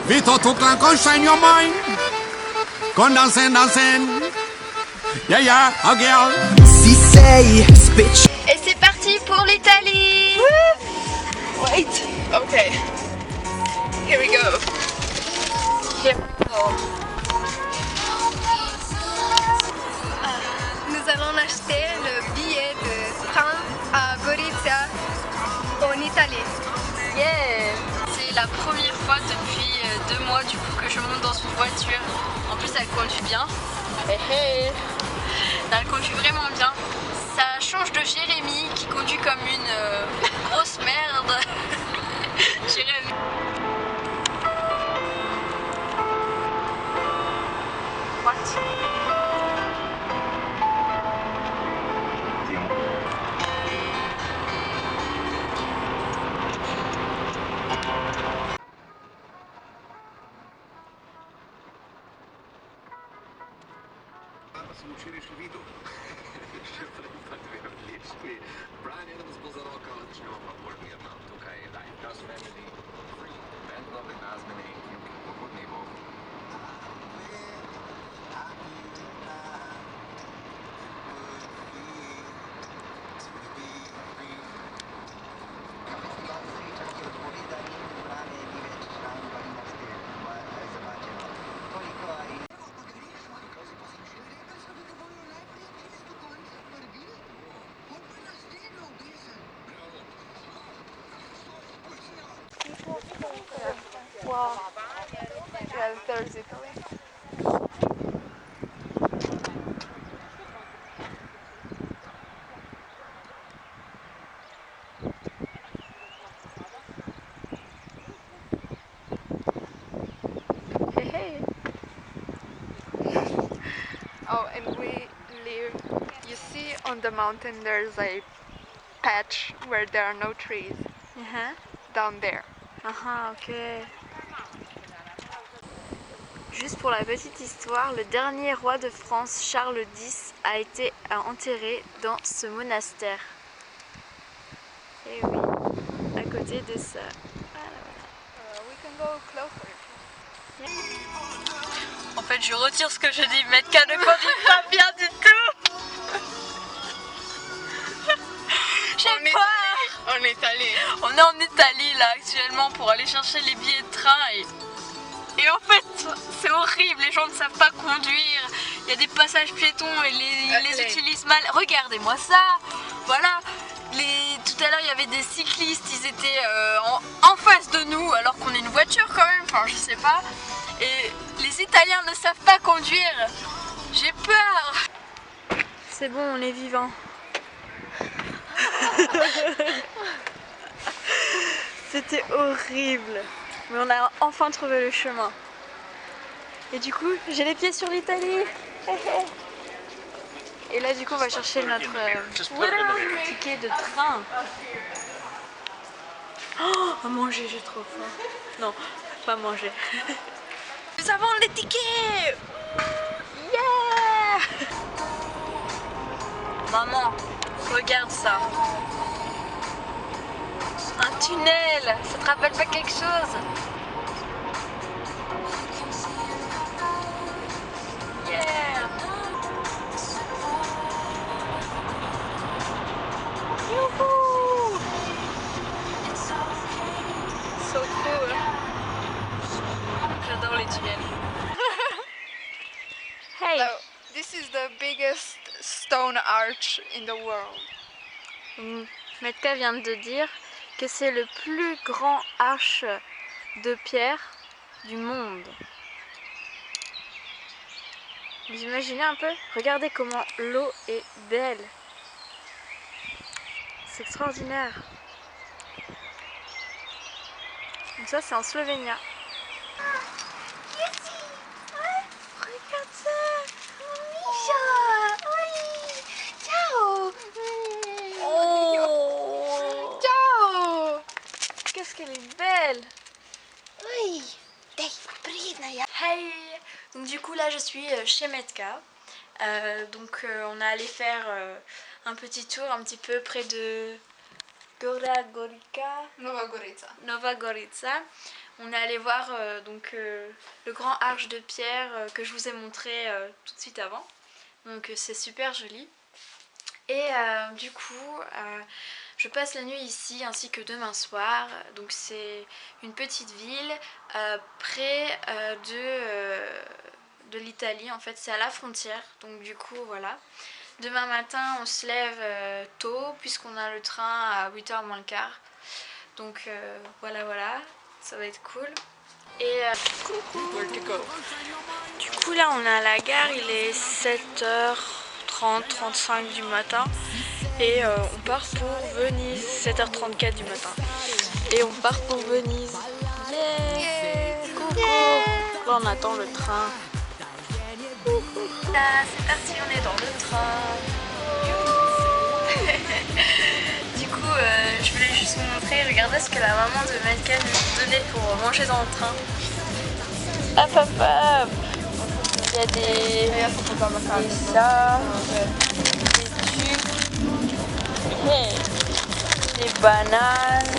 Vito to clan, come shine your mind. Come dancing, dancing. Yeah, yeah, a girl. Si sei specie. Et c'est parti pour l'Italie. Wait. Okay. Here we go. Here we go. Nous allons acheter le billet de train à Gorizia en Italie. Yeah. C'est la première fois depuis 2 mois du coup que je monte dans une voiture. En plus elle conduit bien. Hey, hey. Elle conduit vraiment bien. Ça change de Jérémy qui conduit comme une grosse merde. Jérémy. What? Učili vidu. Še prej pa 2 odlični. Brian Adams bo za roko, začnemo pa bolj mirno. Tukaj je Lifehouse Family, Free, Band Love in Nazmene in Kjuki po podnebu. Wow. Yeah, there's Italy. Hey, hey. Oh, and we live, you see on the mountain there's a patch where there are no trees. Down there. Ah, ok. Juste pour la petite histoire, le dernier roi de France, Charles X, a été enterré dans ce monastère. Et oui, à côté de ça. Voilà, voilà. We can go closer. En fait, je retire ce que je dis, Metka ne conduit pas bien du tout. J'ai peur. En Italie. On est en Italie là actuellement pour aller chercher les billets de train et en fait c'est horrible, les gens ne savent pas conduire, il y a des passages piétons et ils les utilisent mal. Regardez-moi ça, voilà. Tout à l'heure il y avait des cyclistes, ils étaient en face de nous alors qu'on est une voiture quand même, enfin je sais pas. Et les Italiens ne savent pas conduire, j'ai peur. C'est bon, on est vivant. C'était horrible, mais on a enfin trouvé le chemin. Et du coup, j'ai les pieds sur l'Italie. Et là, du coup, on va chercher notre ticket de train. Oh, à manger, j'ai trop faim. Non, pas manger. Nous avons les tickets. Yeah! Maman, regarde ça. Un tunnel, ça te rappelle pas quelque chose? Yeah! Youhou! So cool! J'adore les tunnels. Hey! So, this is the biggest stone arch in the world. Metka vient de dire que c'est le plus grand arche de pierre du monde. Vous imaginez un peu? Regardez comment l'eau est belle. C'est extraordinaire. Donc ça c'est en Slovénie. Regarde ça! Ciao! Oh! Ciao! Qu'est-ce qu'elle est belle! Oui! Hey! Donc du coup là je suis chez Metka. On est allé faire un petit tour un petit peu près de Gora Gorica, Nova Gorica. Nova Gorica, On est allé voir le grand arche de pierre que je vous ai montré tout de suite avant. Donc c'est super joli. Et du coup, je passe la nuit ici ainsi que demain soir. Donc c'est une petite ville près de l'Italie. En fait, c'est à la frontière. Donc du coup, voilà. Demain matin, on se lève tôt puisqu'on a le train à 8h moins le quart. Donc voilà, ça va être cool. Et du coup là on est à la gare, il est 7h30, 35 du matin. Et on part pour Venise, 7h34 du matin. Et on part pour Venise. Yeah, coucou. Là on attend le train. Là c'est parti, on est dans le train. Du coup, je voulais juste vous montrer, regardez ce que la maman de Michael nous donnait pour manger dans le train. Hop hop hop. Il y a des ça, des tubes, des bananes,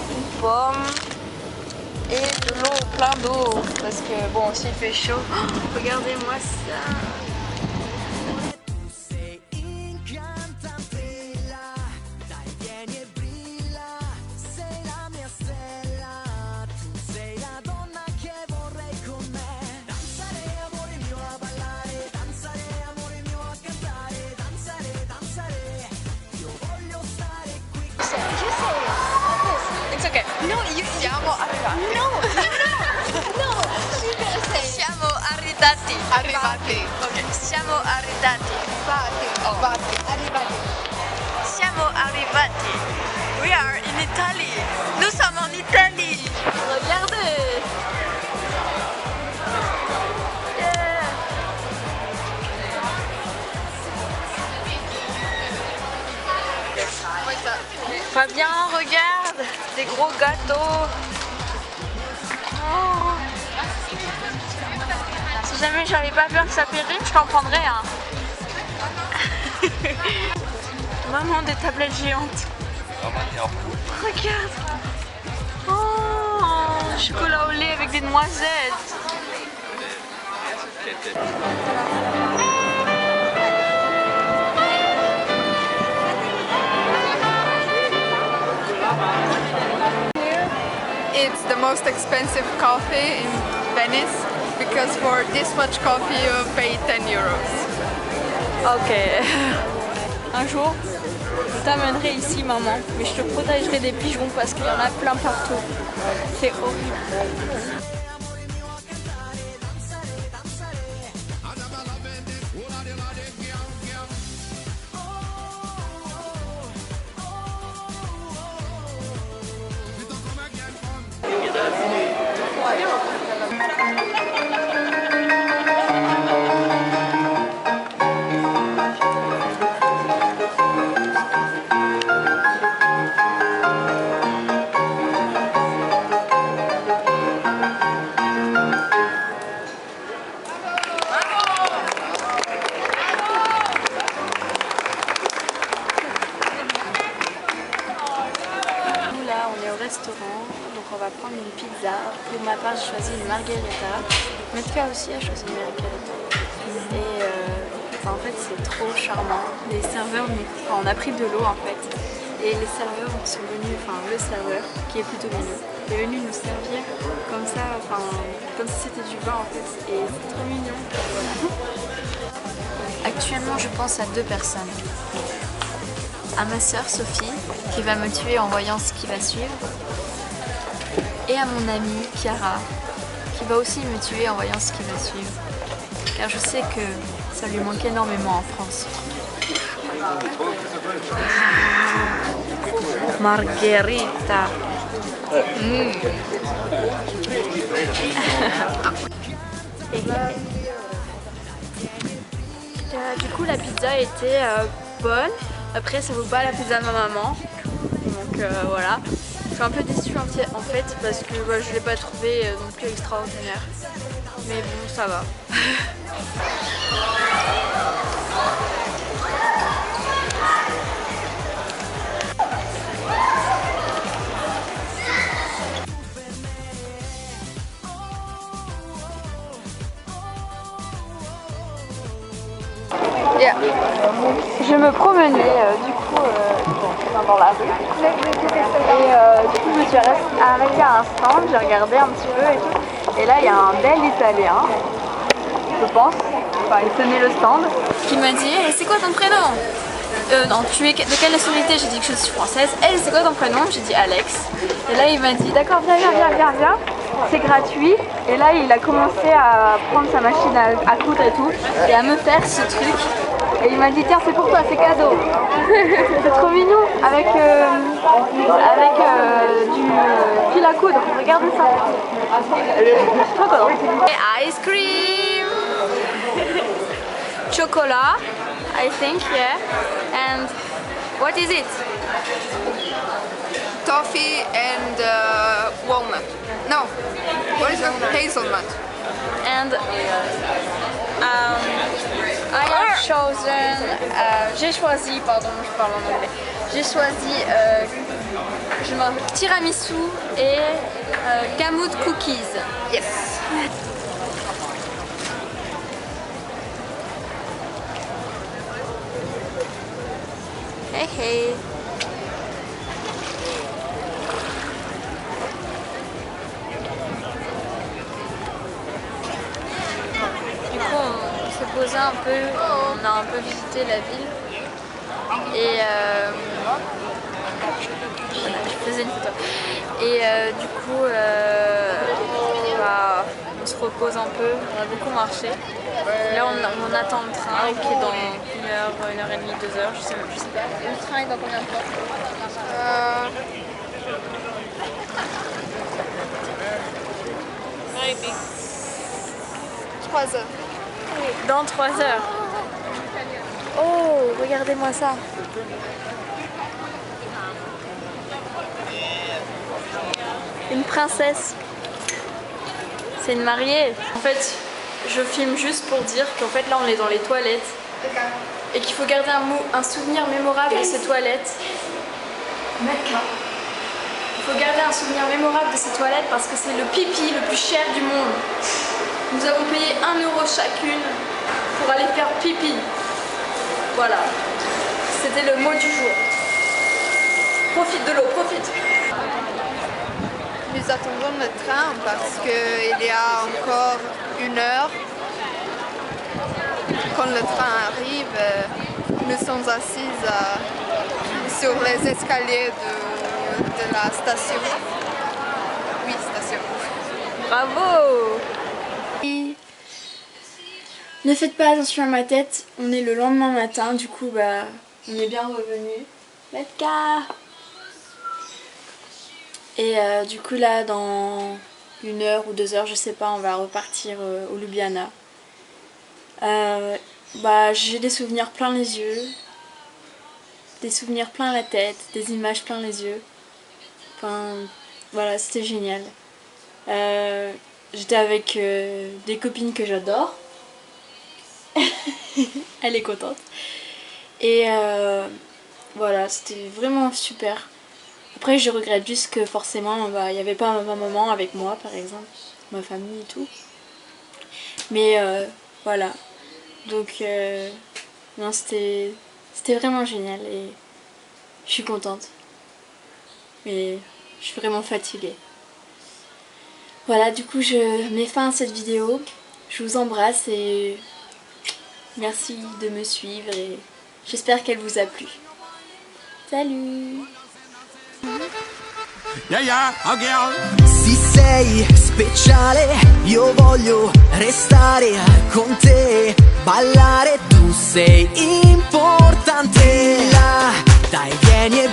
une pomme et de l'eau, plein d'eau. Parce que bon, s'il fait chaud, regardez-moi ça. It's okay. No, siamo arrivati. Siamo arrivati. Arrivati. Ok. Siamo arrivati. Arrivati. Siamo arrivati. We are in Italy. Nous sommes en Italie. Regardez. Yeah. Fabien, regarde, des gros gâteaux. Oh. Si jamais j'avais pas peur que ça périme, je t'en prendrais un. Maman, des tablettes géantes. Regarde. Oh, chocolat au lait avec des noisettes. It's the most expensive coffee in Venice because for this much coffee you pay 10 euros. Ok. Un jour, je t'amènerai ici, maman, mais je te protégerai des pigeons parce qu'il y en a plein partout. C'est horrible. Restaurant, donc on va prendre une pizza. Pour ma part, j'ai choisi une margherita. Metka aussi a choisi une margherita. Et en fait, c'est trop charmant. Les serveurs, on a pris de l'eau en fait. Et les serveurs sont venus, le serveur qui est plutôt mignon, est venu nous servir comme ça, comme si c'était du vin en fait. Et c'est trop mignon. Voilà. Actuellement, je pense à deux personnes. À ma sœur Sophie, qui va me tuer en voyant ce qui va suivre, et à mon amie Chiara, qui va aussi me tuer en voyant ce qui va suivre, car je sais que ça lui manque énormément en France. Margherita. Du coup, la pizza était bonne. Après, ça vaut pas la pizza de ma maman, donc voilà. Je suis un peu déçue en fait parce que je l'ai pas trouvée non plus extraordinaire. Mais bon, ça va. Yeah. Je me promenais dans la rue et du coup je me suis arrêtée à un stand, j'ai regardé un petit peu et tout. Et là il y a un bel Italien, je pense, enfin il tenait le stand, qui m'a dit hey, c'est quoi ton prénom? Non, tu es de quelle nationalité? J'ai dit que je suis française. Hey, c'est quoi ton prénom? J'ai dit Alex. Et là il m'a dit d'accord, viens, c'est gratuit. Et là il a commencé à prendre sa machine à coudre et tout et à me faire ce truc. Et il m'a dit tiens c'est pour toi, c'est cadeau. C'est trop mignon avec du fil à coudre. Regardez ça. Je suis trop contente. Ice cream, chocolat, I think, yeah. And what is it? Toffee and walnut. No, what is it? Hazelnut. And I have chosen, j'ai choisi, pardon, je parle en anglais, j'ai choisi tiramisu et gamut cookies. Yes. Hey hey. Du coup on s'est posé un peu, on a un peu visité la ville et voilà, je faisais une photo et du coup bah, on se repose un peu, on a beaucoup marché. Là on attend le train qui est dans 1h30, 2h, je sais pas. Le train est dans combien de temps? 3 heures. Dans 3 heures. Oh, regardez-moi ça. Une princesse. C'est une mariée. En fait, je filme juste pour dire qu'en fait là on est dans les toilettes et qu'il faut garder un souvenir mémorable de ces toilettes. Il faut garder un souvenir mémorable de ces toilettes parce que c'est le pipi le plus cher du monde. Nous avons payé 1 € chacune pour aller faire pipi. Voilà. C'était le mot du jour. Profite de l'eau, profite. Nous attendons le train parce qu'il y a encore 1 heure. Quand le train arrive, nous sommes assises sur les escaliers de la station. Oui, station. Bravo! Ne faites pas attention à ma tête, on est le lendemain matin, du coup bah on est bien revenu. Metka! Et du coup là dans 1 heure ou 2 heures, je sais pas, on va repartir au Ljubljana. Bah j'ai des souvenirs plein les yeux, des souvenirs plein la tête, des images plein les yeux. Enfin voilà, c'était génial. J'étais avec des copines que j'adore. Elle est contente. Et voilà, c'était vraiment super. Après je regrette juste que forcément il n'y avait pas ma maman avec moi par exemple, ma famille et tout. Mais voilà. Donc non, c'était vraiment génial et je suis contente. Mais je suis vraiment fatiguée. Voilà, du coup je mets fin à cette vidéo. Je vous embrasse et merci de me suivre et j'espère qu'elle vous a plu. Salut! Yeah, yeah, oh girl. Se sei speciale, io voglio restare con te, ballare, tu sei importante. Là, dai, vieni e